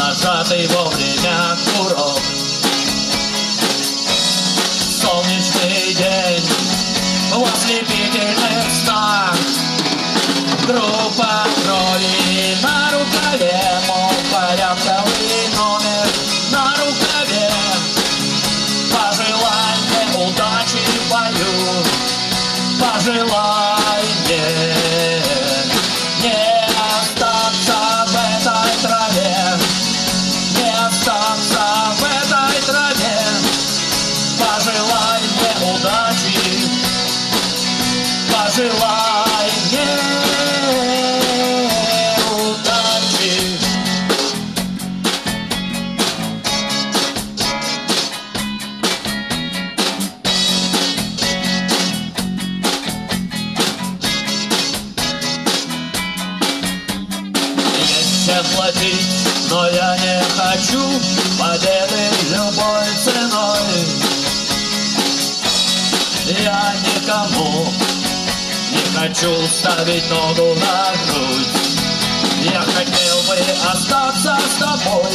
нажатый вовремя курок. Солнечный день в ослепительных снах. Группа крови на рукаве, мол, порядковый номер на рукаве. Пожелай мне удачи в бою, пожелай мне не остаться в этой траве, не остаться в этой траве. Пожелай мне удачи, пожелай мне удачи. Нечем платить, но я не хочу победы любой ценой. Я никому не хочу ставить ногу на грудь. Я хотел бы остаться с тобой.